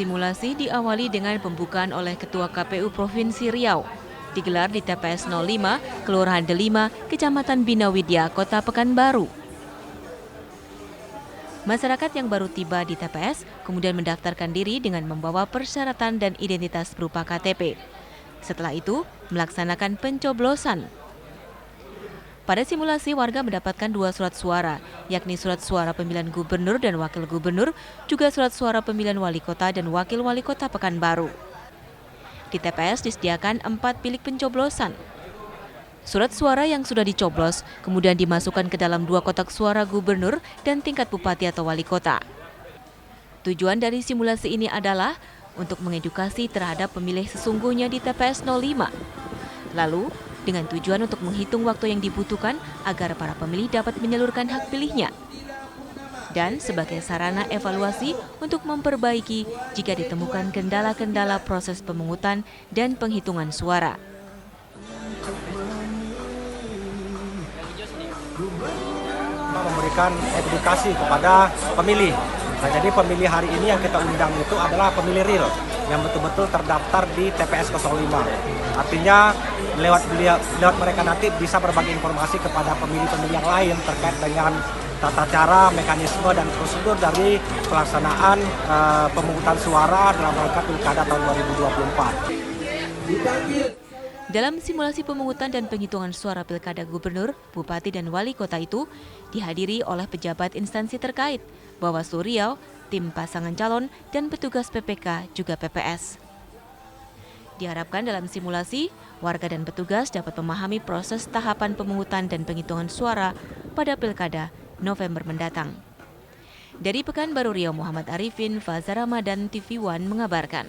simulasi diawali dengan pembukaan oleh Ketua KPU Provinsi Riau. Digelar di TPS 05, Kelurahan Delima, Kecamatan Binawidya, Kota Pekanbaru. Masyarakat yang baru tiba di TPS kemudian mendaftarkan diri dengan membawa persyaratan dan identitas berupa KTP. Setelah itu, melaksanakan pencoblosan. Pada simulasi, warga mendapatkan 2 surat suara, yakni surat suara pemilihan gubernur dan wakil gubernur, juga surat suara pemilihan wali kota dan wakil wali kota Pekanbaru. Di TPS disediakan 4 bilik pencoblosan. Surat suara yang sudah dicoblos kemudian dimasukkan ke dalam 2 kotak suara gubernur dan tingkat bupati atau wali kota. Tujuan dari simulasi ini adalah untuk mengedukasi terhadap pemilih sesungguhnya di TPS 05. Lalu, dengan tujuan untuk menghitung waktu yang dibutuhkan agar para pemilih dapat menyalurkan hak pilihnya. Dan sebagai sarana evaluasi untuk memperbaiki jika ditemukan kendala-kendala proses pemungutan dan penghitungan suara. Memberikan edukasi kepada pemilih. Nah, jadi pemilih hari ini yang kita undang itu adalah pemilih real yang betul-betul terdaftar di TPS 05. Artinya lewat mereka nanti bisa berbagi informasi kepada pemilih-pemilih yang lain terkait dengan tata cara, mekanisme, dan prosedur dari pelaksanaan pemungutan suara dalam rangka Pilkada tahun 2024. Dalam simulasi pemungutan dan penghitungan suara Pilkada Gubernur, Bupati dan Wali Kota itu dihadiri oleh pejabat instansi terkait, Bawaslu Riau, tim pasangan calon, dan petugas PPK juga PPS. Diharapkan dalam simulasi, warga dan petugas dapat memahami proses tahapan pemungutan dan penghitungan suara pada Pilkada November mendatang. Dari Pekanbaru Riau, Muhammad Arifin, Faza Ramadan, TV One mengabarkan.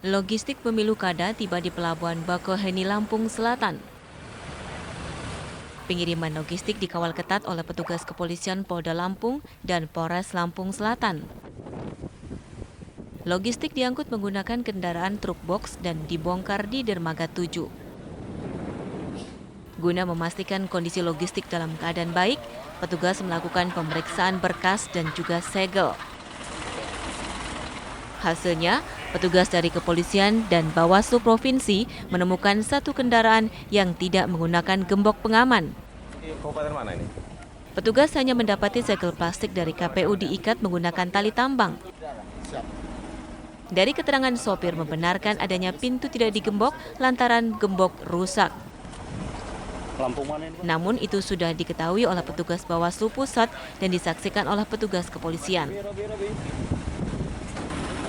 Logistik pemilu kada tiba di Pelabuhan Bakauheni, Lampung Selatan. Pengiriman logistik dikawal ketat oleh petugas kepolisian Polda Lampung dan Polres Lampung Selatan. Logistik diangkut menggunakan kendaraan truk box dan dibongkar di dermaga 7. Guna memastikan kondisi logistik dalam keadaan baik, petugas melakukan pemeriksaan berkas dan juga segel. Hasilnya, petugas dari kepolisian dan Bawaslu Provinsi menemukan 1 kendaraan yang tidak menggunakan gembok pengaman. Kabupaten mana ini? Petugas hanya mendapati segel plastik dari KPU diikat menggunakan tali tambang. Dari keterangan sopir membenarkan adanya pintu tidak digembok lantaran gembok rusak. Namun itu sudah diketahui oleh petugas Bawaslu Pusat dan disaksikan oleh petugas kepolisian.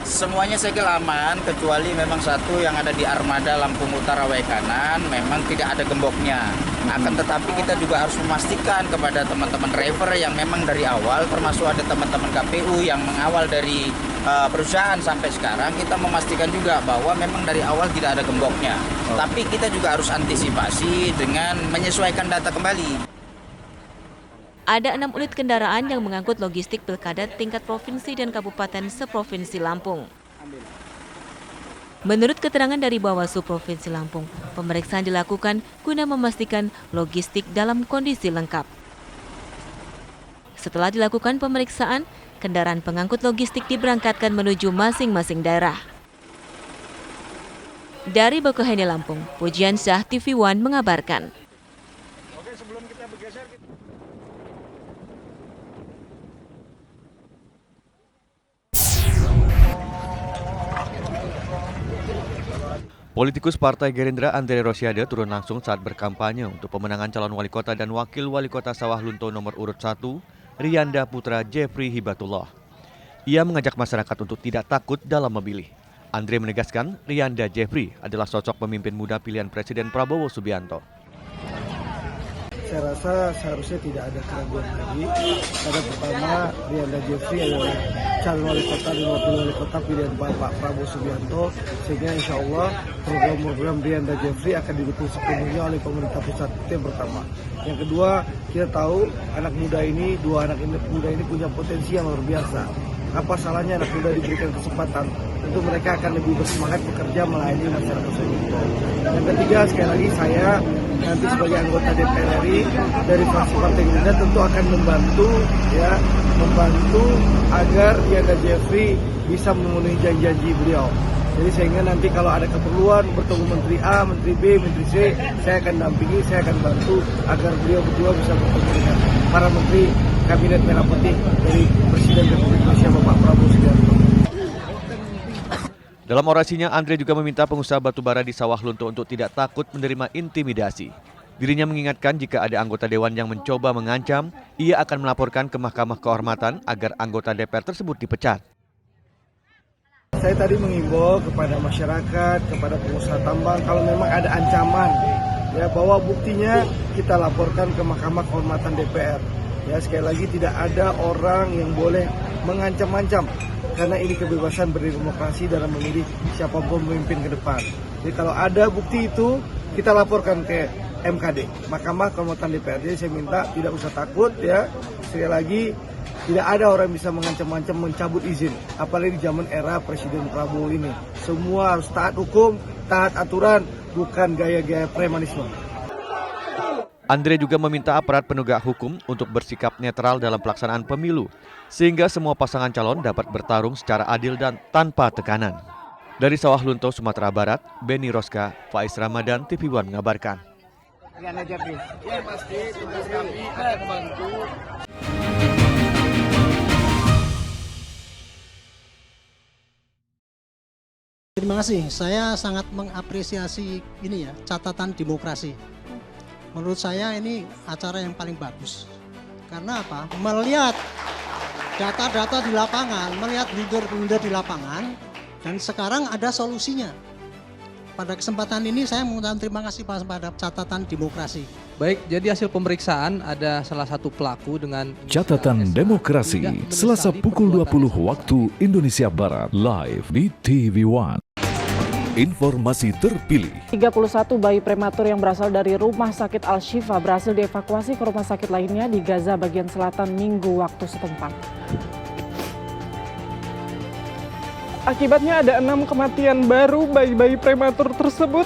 Semuanya segel aman, kecuali memang 1 yang ada di armada Lampung Utara Way kanan, memang tidak ada gemboknya. Akan tetapi kita juga harus memastikan kepada teman-teman driver yang memang dari awal, termasuk ada teman-teman KPU yang mengawal dari perusahaan sampai sekarang, kita memastikan juga bahwa memang dari awal tidak ada gemboknya. Tapi kita juga harus antisipasi dengan menyesuaikan data kembali. Ada 6 unit kendaraan yang mengangkut logistik pilkada tingkat provinsi dan kabupaten seprovinsi Lampung. Menurut keterangan dari Bawaslu Provinsi Lampung, pemeriksaan dilakukan guna memastikan logistik dalam kondisi lengkap. Setelah dilakukan pemeriksaan, kendaraan pengangkut logistik diberangkatkan menuju masing-masing daerah. Dari Bakauheni, Lampung, Pujian Syah, TV One mengabarkan. Oke, sebelum kita bergeser, Politikus Partai Gerindra Andre Rosiade turun langsung saat berkampanye untuk pemenangan calon wali kota dan wakil wali kota Sawah Lunto nomor urut 1, Rianda Putra Jeffrey Hibatullah. Ia mengajak masyarakat untuk tidak takut dalam memilih. Andre menegaskan Rianda Jeffrey adalah sosok pemimpin muda pilihan Presiden Prabowo Subianto. Saya rasa seharusnya tidak ada keraguan lagi. Karena pertama, Rianda Jeffrey adalah calon wali kota dan wakil wali kota pilihan Bapak Prabowo Subianto, sehingga insya Allah program-program Rianda Jeffrey akan didukung sepenuhnya oleh pemerintah pusat. Itu yang pertama. Yang kedua, kita tahu anak muda ini, 2 anak muda ini punya potensi yang luar biasa. apa salahnya anak muda diberikan kesempatan? Tentu mereka akan lebih bersemangat bekerja melayani masyarakat Sawalunto. Yang ketiga, sekali lagi saya nanti sebagai anggota DPR RI dari fraksi Partai Gerindra tentu akan membantu agar Rianda Jeffrey bisa memenuhi janji-janji beliau. Jadi sehingga nanti kalau ada keperluan bertemu Menteri A, Menteri B, Menteri C, saya akan dampingi, saya akan bantu agar beliau berdua bisa bertemu dengan para Menteri Kabinet Merah Putih dari Presiden Republik Indonesia Bapak Prabowo Subianto. Dalam orasinya, Andre juga meminta pengusaha batubara di Sawalunto untuk tidak takut menerima intimidasi. Dirinya mengingatkan jika ada anggota dewan yang mencoba mengancam, ia akan melaporkan ke Mahkamah Kehormatan agar anggota DPR tersebut dipecat. Saya tadi mengimbau kepada masyarakat, kepada pengusaha tambang, kalau memang ada ancaman, ya bawa buktinya kita laporkan ke Mahkamah Kehormatan DPR. Ya sekali lagi tidak ada orang yang boleh mengancam-ancam, karena ini kebebasan berdemokrasi dalam memilih siapapun pemimpin ke depan. Jadi kalau ada bukti itu kita laporkan ke MKD, Mahkamah Kehormatan DPR. Jadi saya minta tidak usah takut ya. Sekali lagi tidak ada orang yang bisa mengancam-ancam mencabut izin, apalagi di zaman era Presiden Prabowo ini. Semua harus taat hukum, taat aturan, bukan gaya-gaya premanisme. Andre juga meminta aparat penegak hukum untuk bersikap netral dalam pelaksanaan pemilu, sehingga semua pasangan calon dapat bertarung secara adil dan tanpa tekanan. Dari Sawalunto, Sumatera Barat, Beni Roska, Faiz Ramadan, TV One mengabarkan. Ya pasti tugas kami akan membantu. Terima kasih, saya sangat mengapresiasi ini ya, catatan demokrasi. Menurut saya ini acara yang paling bagus. Karena apa? Melihat data-data di lapangan, melihat leader-leader di lapangan, dan sekarang ada solusinya. Pada kesempatan ini saya mengucapkan terima kasih pada catatan demokrasi. Baik, jadi hasil pemeriksaan ada salah satu pelaku dengan Catatan Demokrasi, Selasa pukul 20 waktu Indonesia Barat, live di TV One. Informasi terpilih. 31 bayi prematur yang berasal dari Rumah Sakit Al-Shifa berhasil dievakuasi ke rumah sakit lainnya di Gaza bagian selatan Minggu waktu setempat. Akibatnya ada 6 kematian baru bayi-bayi prematur tersebut.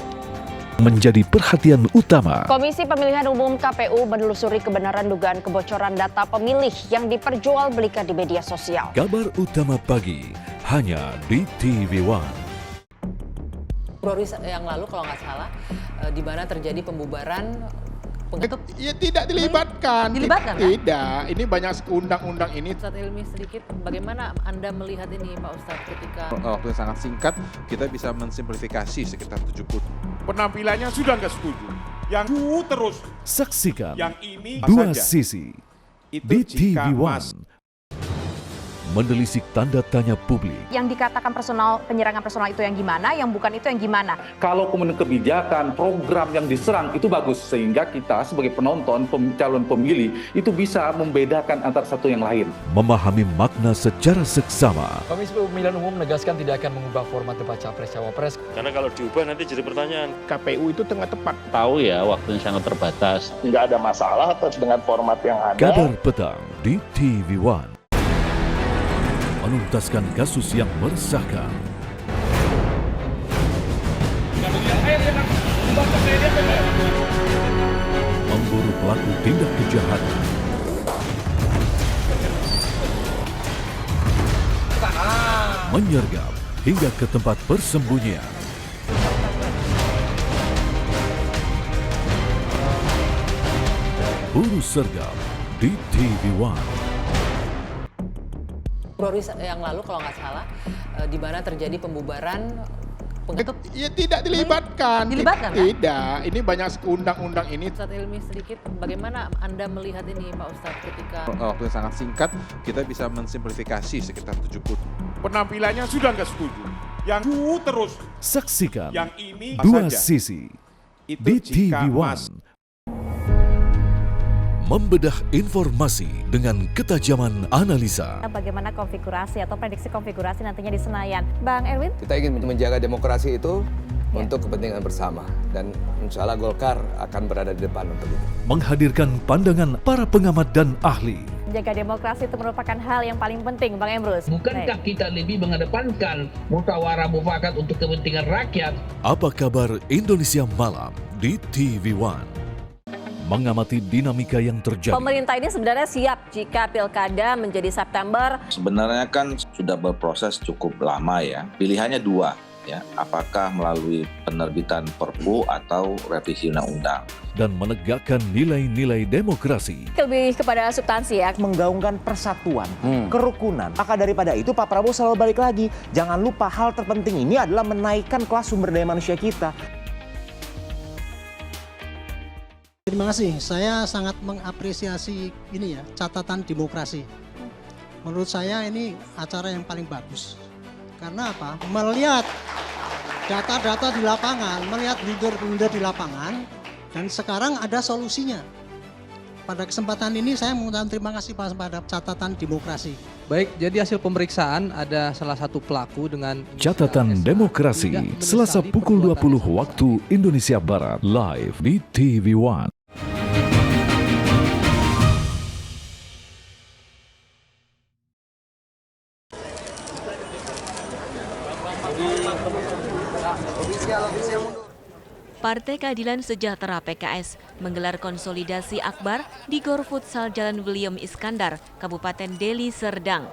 Menjadi perhatian utama. Komisi Pemilihan Umum KPU menelusuri kebenaran dugaan kebocoran data pemilih yang diperjualbelikan di media sosial. Kabar utama pagi hanya di TV One. Februari yang lalu kalau nggak salah, di mana terjadi pembubaran ya, tidak dilibatkan. Dilibatkan kan? Tidak, ini banyak undang-undang ini. Ustadz Hilmi sedikit, bagaimana Anda melihat ini Pak Ustadz ketika Waktu yang sangat singkat, kita bisa mensimplifikasi sekitar 70. Penampilannya sudah nggak setuju. Yang terus. Saksikan yang ini dua saja. sisi Itu di jika TV One. Menelisik tanda tanya publik. Yang dikatakan penyerangan personal itu yang gimana, yang bukan itu yang gimana. Kalau kemudian kebijakan, program yang diserang itu bagus, sehingga kita sebagai penonton, calon pemilih itu bisa membedakan antara satu yang lain. Memahami makna secara seksama. Komisi Pemilihan Umum menegaskan tidak akan mengubah format debat Capres-Cawapres. Karena kalau diubah nanti jadi pertanyaan. KPU itu tengah tepat. Tahu ya, waktunya sangat terbatas. Nggak ada masalah atas dengan format yang ada. Kabar petang di TV One. Menuntaskan kasus yang meresahkan. Memburu pelaku tindak kejahatan. Menyergap hingga ke tempat persembunyian. Buru sergap di TV One. Februari yang lalu kalau nggak salah, di mana terjadi pembubaran ya, tidak dilibatkan. Dilibatkan kan? Tidak, ini banyak undang-undang ini. Ustadz Hilmi sedikit, bagaimana Anda melihat ini Pak Ustadz ketika Waktu yang sangat singkat, kita bisa mensimplifikasi sekitar 70. Penampilannya sudah nggak setuju. Yang terus. Saksikan yang ini dua saja. sisi Itu di TV jika One. Membedah informasi dengan ketajaman analisa. Bagaimana konfigurasi atau prediksi konfigurasi nantinya di Senayan. Bang Erwin? Kita ingin menjaga demokrasi itu untuk kepentingan bersama. Dan insya Allah Golkar akan berada di depan untuk itu. Menghadirkan pandangan para pengamat dan ahli. Menjaga demokrasi itu merupakan hal yang paling penting, Bang Emrus. Bukankah kita lebih mengedepankan musyawarah mufakat untuk kepentingan rakyat? Apa kabar Indonesia Malam di TV One? Mengamati dinamika yang terjadi. Pemerintah ini sebenarnya siap jika pilkada menjadi September. Sebenarnya kan sudah berproses cukup lama ya. Pilihannya dua ya, apakah melalui penerbitan Perpu atau revisi undang-undang. Dan menegakkan nilai-nilai demokrasi. Lebih kepada substansi ya. Menggaungkan persatuan, kerukunan. Maka daripada itu Pak Prabowo selalu balik lagi. Jangan lupa hal terpenting ini adalah menaikkan kelas sumber daya manusia kita. Terima kasih. Saya sangat mengapresiasi ini ya, catatan demokrasi. Menurut saya ini acara yang paling bagus. Karena apa? Melihat data-data di lapangan, melihat blunder-blunder di lapangan, dan sekarang ada solusinya. Pada kesempatan ini saya mengucapkan terima kasih pada catatan demokrasi. Baik, jadi hasil pemeriksaan ada salah satu pelaku dengan Catatan Demokrasi, Selasa pukul 20 waktu Indonesia Barat, live di TV One. Partai Keadilan Sejahtera PKS menggelar konsolidasi akbar di Gor Futsal Jalan William Iskandar, Kabupaten Deli Serdang.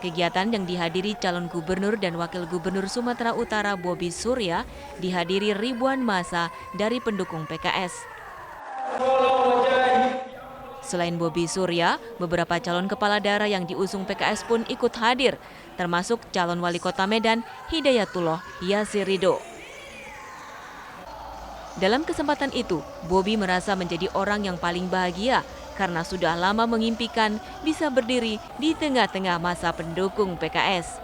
Kegiatan yang dihadiri calon gubernur dan wakil gubernur Sumatera Utara Bobi Surya dihadiri ribuan massa dari pendukung PKS. Selain Bobi Surya, beberapa calon kepala daerah yang diusung PKS pun ikut hadir, termasuk calon wali kota Medan Hidayatullah Yasirido. Dalam kesempatan itu, Bobi merasa menjadi orang yang paling bahagia karena sudah lama mengimpikan bisa berdiri di tengah-tengah masa pendukung PKS.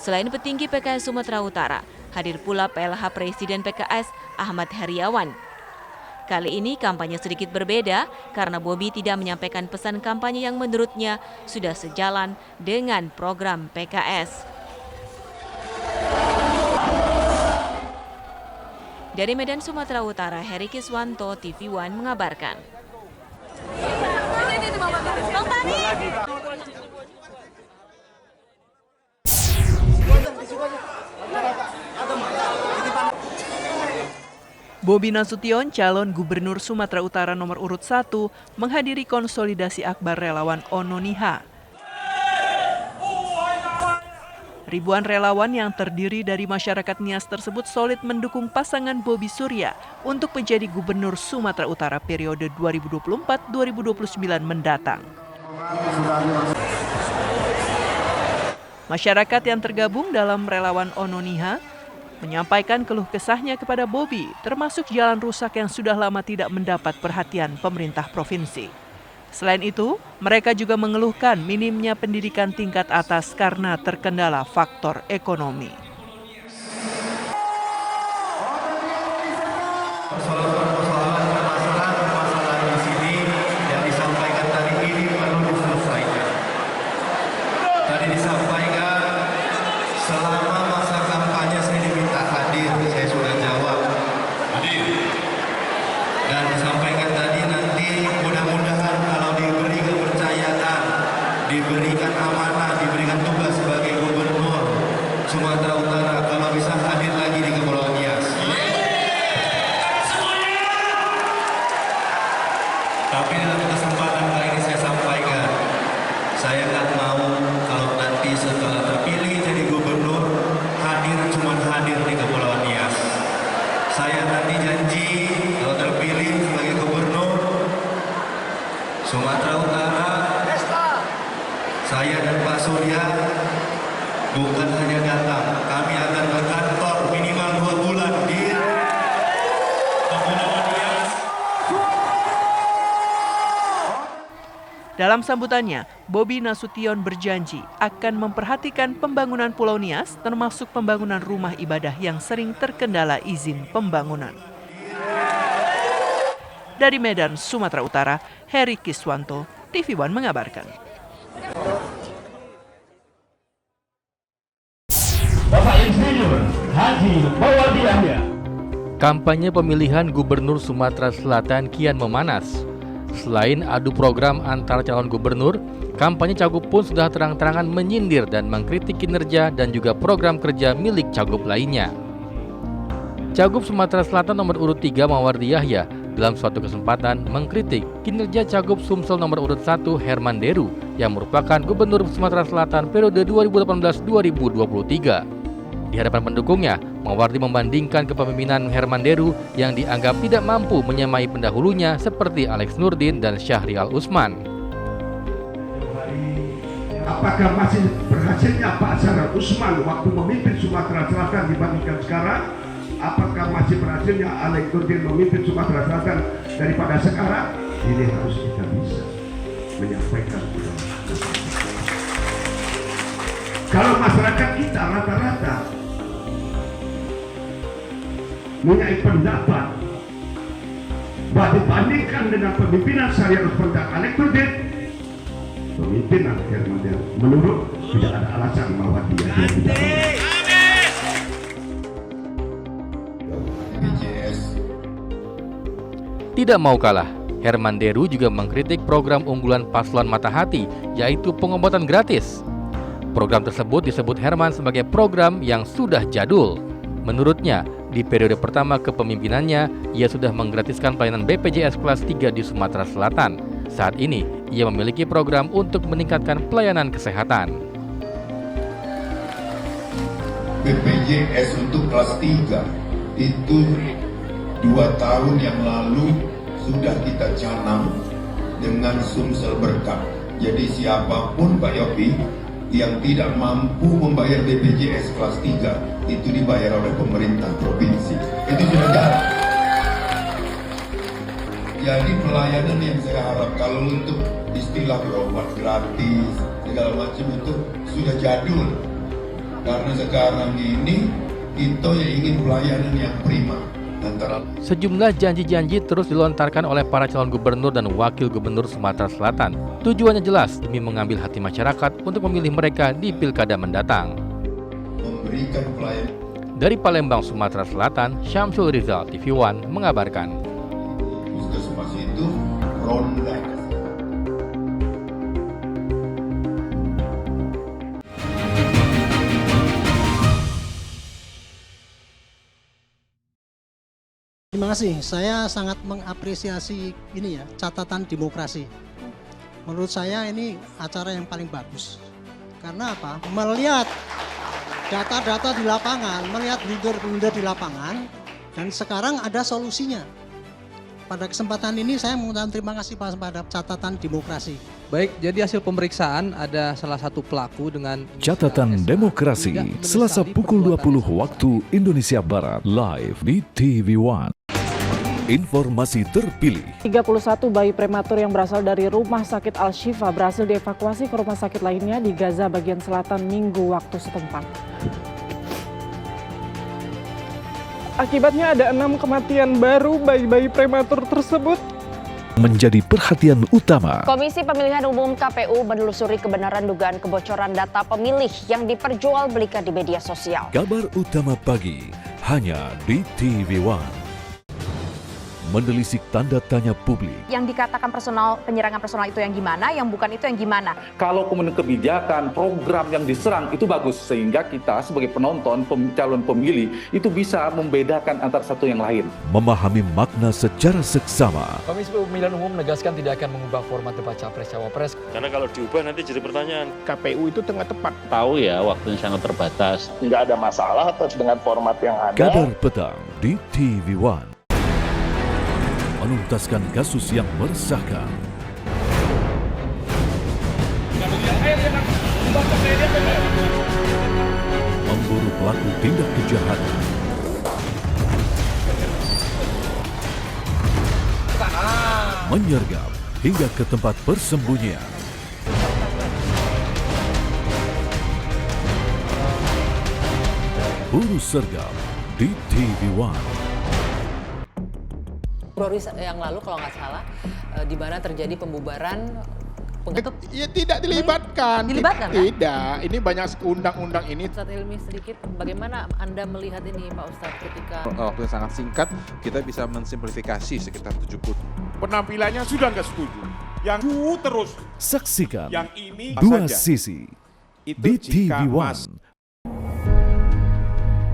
Selain petinggi PKS Sumatera Utara, hadir pula PLH Presiden PKS Ahmad Heriawan. Kali ini kampanye sedikit berbeda karena Bobi tidak menyampaikan pesan kampanye yang menurutnya sudah sejalan dengan program PKS. Dari Medan, Sumatera Utara, Heri Kiswanto, TV One mengabarkan. Bobi Nasution, calon gubernur Sumatera Utara nomor urut 1, menghadiri konsolidasi akbar relawan Ononiha. Ribuan relawan yang terdiri dari masyarakat Nias tersebut solid mendukung pasangan Bobi Surya untuk menjadi gubernur Sumatera Utara periode 2024-2029 mendatang. Masyarakat yang tergabung dalam relawan Ononiha menyampaikan keluh kesahnya kepada Bobi, termasuk jalan rusak yang sudah lama tidak mendapat perhatian pemerintah provinsi. Selain itu, mereka juga mengeluhkan minimnya pendidikan tingkat atas karena terkendala faktor ekonomi. Dan disampaikan tadi nanti mudah-mudahan kalau diberi kepercayaan diberikan amanah, diberikan tugas sebagai Gubernur Sumatera Utara, kalau bisa hadir lagi di Kepulauan Nias. Tapi dalam kesempatan kali ini saya sampaikan, saya nggak mau kalau nanti setelah terpilih jadi Gubernur cuma hadir di Kepulauan Nias. Saya nanti janji kalau terpilih sebagai Gubernur Sumatera Utara, saya dan Pak Surya bukan hanya datang, kami akan berkantor minimal 2 bulan di Kepulauan Nias. Dalam sambutannya, Bobi Nasution berjanji akan memperhatikan pembangunan Pulau Nias, termasuk pembangunan rumah ibadah yang sering terkendala izin pembangunan. Dari Medan, Sumatera Utara, Heri Kiswanto, TV One mengabarkan. Bapak Insinyur Haji Mawar Yahya. Kampanye pemilihan Gubernur Sumatera Selatan kian memanas. Selain adu program antar calon gubernur, kampanye Cagup pun sudah terang-terangan menyindir dan mengkritik kinerja dan juga program kerja milik Cagup lainnya. Cagup Sumatera Selatan nomor urut 3 Mawardi Yahya dalam suatu kesempatan mengkritik kinerja Cagup Sumsel nomor urut 1 Herman Deru yang merupakan Gubernur Sumatera Selatan periode 2018-2023. Di hadapan pendukungnya, Mawardi membandingkan kepemimpinan Herman Deru yang dianggap tidak mampu menyamai pendahulunya seperti Alex Nurdin dan Syahrial Usman. Apakah masih berhasilnya Pak Syahrial Usman waktu memimpin Sumatera Selatan dibandingkan sekarang? Apakah masih berhasilnya Alex Nurdin memimpin Sumatera Selatan daripada sekarang? Ini harus kita bisa menyampaikan. Kalau masyarakat kita rata-rata punya pendapat bahwa dibandingkan dengan pemimpinan Syahrial Usman dan Alex Nurdin, pemimpinan Herman Deru menurut tidak ada alasan bahwa dia tidak Tidak mau kalah, Herman Deru juga mengkritik program unggulan paslon Mata Hati, yaitu pengobatan gratis. Program tersebut disebut Herman sebagai program yang sudah jadul. Menurutnya, di periode pertama kepemimpinannya, ia sudah menggratiskan pelayanan BPJS kelas 3 di Sumatera Selatan. Saat ini, ia memiliki program untuk meningkatkan pelayanan kesehatan. BPJS untuk kelas 3 itu 2 tahun yang lalu sudah kita canang dengan Sumsel Berkah. Jadi siapapun Pak Yopi yang tidak mampu membayar BPJS kelas 3 itu dibayar oleh pemerintah provinsi. Itu sudah jarang. Jadi pelayanan yang saya harap kalau untuk istilah berobat gratis segala macam itu sudah jadul. Karena sekarang ini kita yang ingin pelayanan yang prima. Sejumlah janji-janji terus dilontarkan oleh para calon gubernur dan wakil gubernur Sumatera Selatan. Tujuannya jelas demi mengambil hati masyarakat untuk memilih mereka di pilkada mendatang. Memberikan pelayanan. Dari Palembang, Sumatera Selatan, Syamsul Rizal, TV One mengabarkan. Puskesmas itu ronda. Terima kasih, saya sangat mengapresiasi ini ya, catatan demokrasi. Menurut saya ini acara yang paling bagus. Karena apa? Melihat data-data di lapangan, melihat blunder-blunder di lapangan, dan sekarang ada solusinya. Pada kesempatan ini saya mengucapkan terima kasih pada catatan demokrasi. Baik, jadi hasil pemeriksaan ada salah satu pelaku dengan Catatan Demokrasi, Selasa pukul 20 waktu Indonesia Barat, live di TV One. Informasi terpilih. 31 bayi prematur yang berasal dari Rumah Sakit Al-Shifa berhasil dievakuasi ke rumah sakit lainnya di Gaza bagian selatan Minggu waktu setempat. Akibatnya ada 6 kematian baru bayi-bayi prematur tersebut. Menjadi perhatian utama. Komisi Pemilihan Umum KPU menelusuri kebenaran dugaan kebocoran data pemilih yang diperjualbelikan di media sosial. Kabar utama pagi hanya di TV One. menelisik tanda tanya publik. Yang dikatakan penyerangan personal itu yang gimana, yang bukan itu yang gimana. Kalau kemudian kebijakan, program yang diserang itu bagus, sehingga kita sebagai penonton, calon pemilih itu bisa membedakan antara satu yang lain. Memahami makna secara seksama. Komisi Pemilihan Umum menegaskan tidak akan mengubah format debat Capres-Cawapres. Karena kalau diubah nanti jadi pertanyaan. KPU itu tengah tepat. Tahu ya, waktunya sangat terbatas. Nggak ada masalah dengan format yang ada. Kabar petang di TV One. Menuntaskan kasus yang meresahkan. Memburu pelaku tindak kejahatan. Menyergap hingga ke tempat persembunyian. Buru sergap di TV One. Februari yang lalu kalau nggak salah, di mana terjadi pembubaran Ya tidak dilibatkan. Dilibatkan kan? Tidak, ini banyak undang-undang ini. Ustadz Hilmi sedikit, bagaimana Anda melihat ini Pak Ustadz ketika waktu yang sangat singkat kita bisa mensimplifikasi sekitar 70. Penampilannya sudah nggak setuju. Yang terus. Saksikan yang ini dua saja. sisi Itu di jika TV One.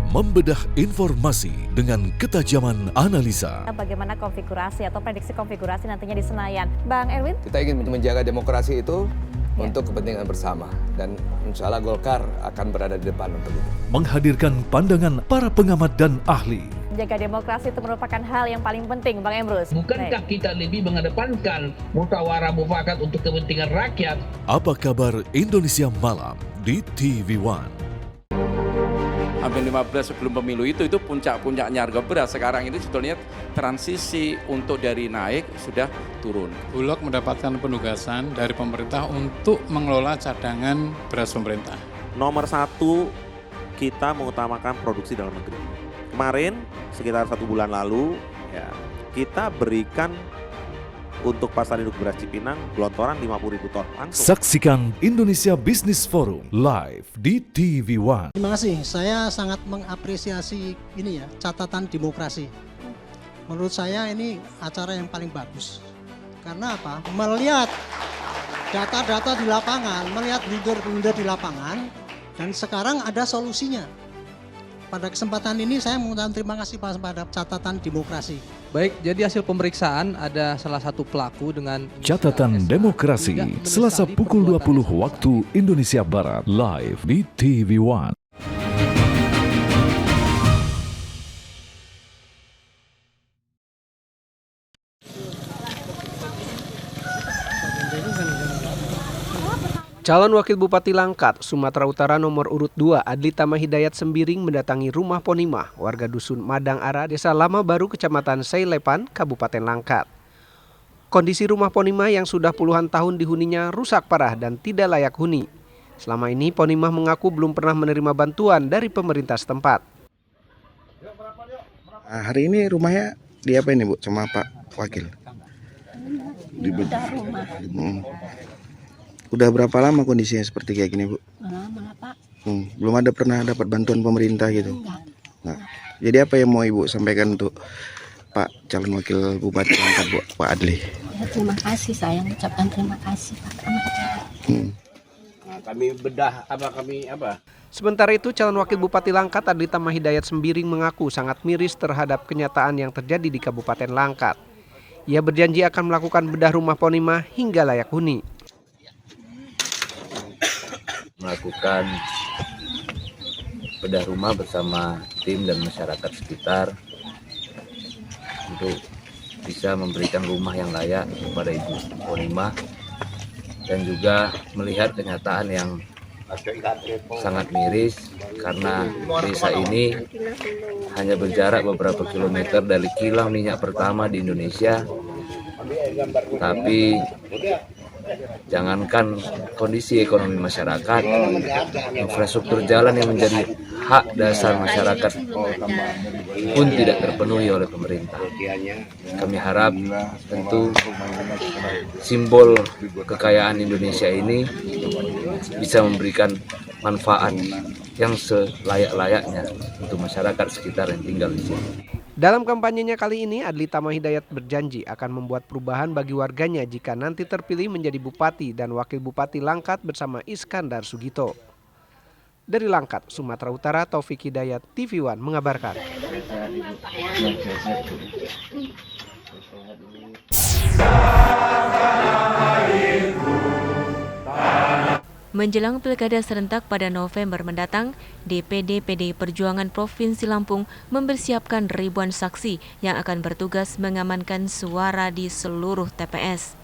Membedah informasi dengan ketajaman analisa. Bagaimana konfigurasi atau prediksi konfigurasi nantinya di Senayan. Bang Erwin? Kita ingin menjaga demokrasi itu untuk kepentingan bersama. Dan insya Allah Golkar akan berada di depan untuk itu. Menghadirkan pandangan para pengamat dan ahli. Menjaga demokrasi itu merupakan hal yang paling penting, Bang Emrus. Bukankah kita lebih mengedepankan musyawarah mufakat untuk kepentingan rakyat? Apa kabar Indonesia Malam di TV One? Hampir 15 sebelum pemilu itu puncak-puncaknya harga beras. Sekarang ini sebetulnya transisi untuk dari naik sudah turun. Bulog mendapatkan penugasan dari pemerintah untuk mengelola cadangan beras pemerintah. Nomor 1, kita mengutamakan produksi dalam negeri. Kemarin sekitar 1 bulan lalu ya, kita berikan untuk pasar induk beras Cipinang gelontoran 50.000 ton langsung. Saksikan Indonesia Business Forum live di TV One. Terima kasih, saya sangat mengapresiasi ini ya, catatan demokrasi. Menurut saya ini acara yang paling bagus. Karena apa? Melihat data-data di lapangan, melihat blunder-blunder di lapangan, dan sekarang ada solusinya. Pada kesempatan ini saya mengucapkan terima kasih pada catatan demokrasi. Baik, jadi hasil pemeriksaan ada salah satu pelaku dengan Catatan Demokrasi, Selasa pukul 20 waktu Indonesia Barat, live di TV One. Calon Wakil Bupati Langkat, Sumatera Utara nomor urut 2, Adli Tama Hidayat Sembiring mendatangi rumah Ponimah, warga dusun Madang Ara, Desa Lama Baru, Kecamatan Seilepan, Kabupaten Langkat. Kondisi rumah Ponimah yang sudah puluhan tahun dihuninya rusak parah dan tidak layak huni. Selama ini Ponimah mengaku belum pernah menerima bantuan dari pemerintah setempat. Hari ini rumahnya diapain nih Bu sama Pak Wakil? Bedah rumah. Udah berapa lama kondisinya seperti kayak gini Bu? Lama Pak. Belum ada pernah dapat bantuan pemerintah gitu? Enggak. Nah, jadi apa yang mau Ibu sampaikan untuk Pak calon wakil Bupati Langkat Bu, Pak Adli? Ya, terima kasih, saya mengucapkan terima kasih Pak. Nah, kami bedah apa? Sementara itu, calon wakil Bupati Langkat Adli Tama Hidayat Sembiring mengaku sangat miris terhadap kenyataan yang terjadi di Kabupaten Langkat. Ia berjanji akan melakukan bedah rumah Ponimah hingga layak huni. Melakukan bedah rumah bersama tim dan masyarakat sekitar untuk bisa memberikan rumah yang layak kepada Ibu Ponimah dan juga melihat kenyataan yang sangat miris karena desa ini hanya berjarak beberapa kilometer dari kilang minyak pertama di Indonesia, tapi jangankan kondisi ekonomi masyarakat, infrastruktur jalan yang menjadi hak dasar masyarakat pun tidak terpenuhi oleh pemerintah. Kami harap tentu simbol kekayaan Indonesia ini bisa memberikan manfaat yang selayak-layaknya untuk masyarakat sekitar yang tinggal di sini. Dalam kampanyenya kali ini, Adli Tama Hidayat berjanji akan membuat perubahan bagi warganya jika nanti terpilih menjadi Bupati dan Wakil Bupati Langkat bersama Iskandar Sugito. Dari Langkat, Sumatera Utara, Taufik Hidayat, TV One mengabarkan. Menjelang Pilkada serentak pada November mendatang, DPD PDI Perjuangan Provinsi Lampung mempersiapkan ribuan saksi yang akan bertugas mengamankan suara di seluruh TPS.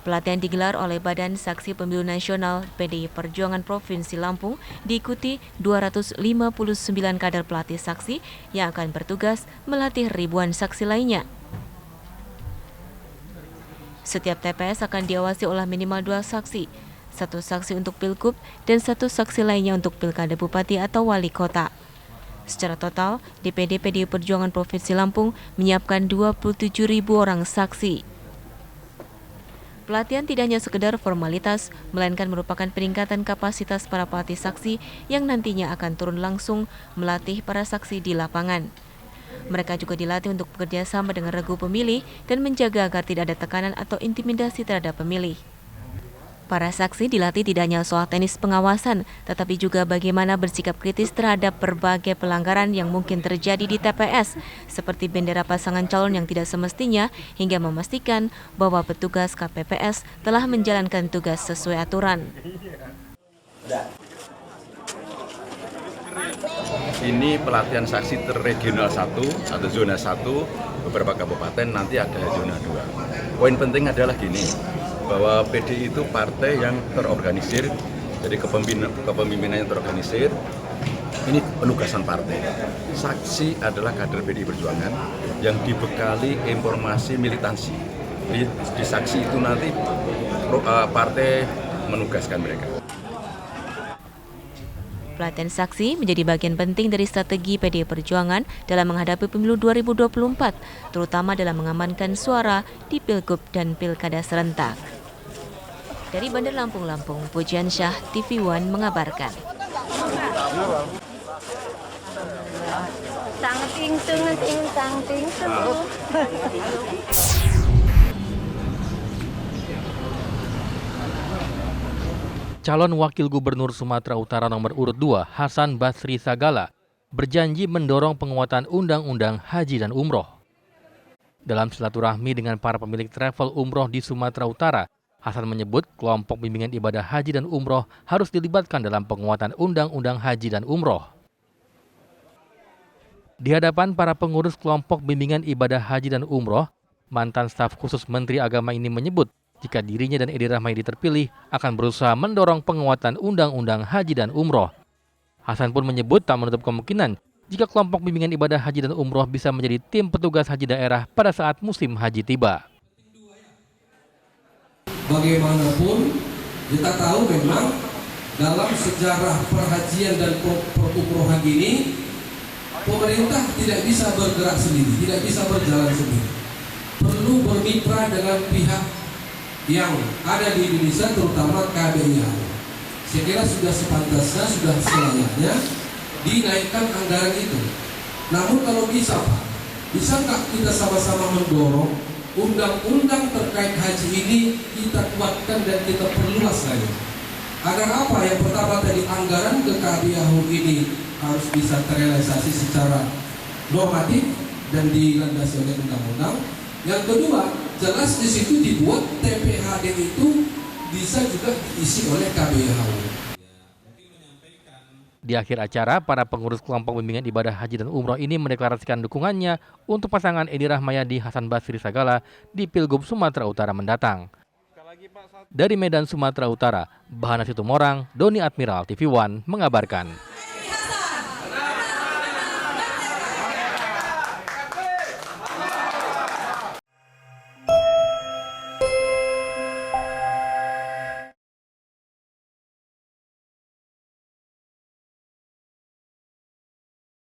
Pelatihan digelar oleh Badan Saksi Pemilu Nasional PDI Perjuangan Provinsi Lampung diikuti 259 kader pelatih saksi yang akan bertugas melatih ribuan saksi lainnya. Setiap TPS akan diawasi oleh minimal 2 saksi, 1 saksi untuk Pilgub dan 1 saksi lainnya untuk Pilkada Bupati atau Wali Kota. Secara total, DPD PDI Perjuangan Provinsi Lampung menyiapkan 27.000 orang saksi. Pelatihan tidak hanya sekedar formalitas, melainkan merupakan peningkatan kapasitas para pelatih saksi yang nantinya akan turun langsung melatih para saksi di lapangan. Mereka juga dilatih untuk bekerja sama dengan regu pemilih dan menjaga agar tidak ada tekanan atau intimidasi terhadap pemilih. Para saksi dilatih tidak hanya soal teknis pengawasan, tetapi juga bagaimana bersikap kritis terhadap berbagai pelanggaran yang mungkin terjadi di TPS, seperti bendera pasangan calon yang tidak semestinya, hingga memastikan bahwa petugas KPPS telah menjalankan tugas sesuai aturan. Ini pelatihan saksi terregional 1 atau zona 1, beberapa kabupaten, nanti ada zona 2. Poin penting adalah gini, bahwa PDI itu partai yang terorganisir, jadi kepemimpinannya terorganisir, ini penugasan partai. Saksi adalah kader PDI Perjuangan yang dibekali informasi militansi. Di saksi itu nanti partai menugaskan mereka. Pelatihan saksi menjadi bagian penting dari strategi PDI Perjuangan dalam menghadapi pemilu 2024, terutama dalam mengamankan suara di Pilgub dan Pilkada serentak. Dari Bandar Lampung, Pujian Syah, TV One mengabarkan. Calon Wakil Gubernur Sumatera Utara nomor urut 2, Hasan Basri Sagala, berjanji mendorong penguatan Undang-Undang Haji dan Umroh. Dalam silaturahmi dengan para pemilik travel umroh di Sumatera Utara, Hasan menyebut kelompok bimbingan ibadah haji dan umroh harus dilibatkan dalam penguatan Undang-Undang Haji dan Umroh. Di hadapan para pengurus kelompok bimbingan ibadah haji dan umroh, mantan staf khusus Menteri Agama ini menyebut jika dirinya dan Edi Rahmayadi terpilih akan berusaha mendorong penguatan Undang-Undang Haji dan Umroh. Hasan pun menyebut tak menutup kemungkinan jika kelompok bimbingan ibadah haji dan umroh bisa menjadi tim petugas haji daerah pada saat musim haji tiba. Bagaimanapun kita tahu memang dalam sejarah perhajian dan perumrohan ini pemerintah tidak bisa bergerak sendiri, tidak bisa berjalan sendiri. Perlu bermitra dengan pihak yang ada di Indonesia, terutama KBIH. Saya kira sudah sepantasnya, sudah selayaknya dinaikkan anggaran itu. Namun kalau bisa Pak, bisa nggak kita sama-sama mendorong undang-undang terkait haji ini kita kuatkan dan kita perluas lagi. Agar apa? Yang pertama tadi anggaran ke KBIH ini harus bisa terrealisasi secara normatif dan dilandasi oleh undang-undang. Yang kedua, jelas di situ dibuat TPHD itu bisa juga diisi oleh KBIH. Di akhir acara, para pengurus kelompok bimbingan ibadah haji dan umroh ini mendeklarasikan dukungannya untuk pasangan Edi Rahmayadi Hasan Basri Sagala di Pilgub Sumatera Utara mendatang. Dari Medan, Sumatera Utara, Bahana Situmorang, Doni Admiral, TV One mengabarkan.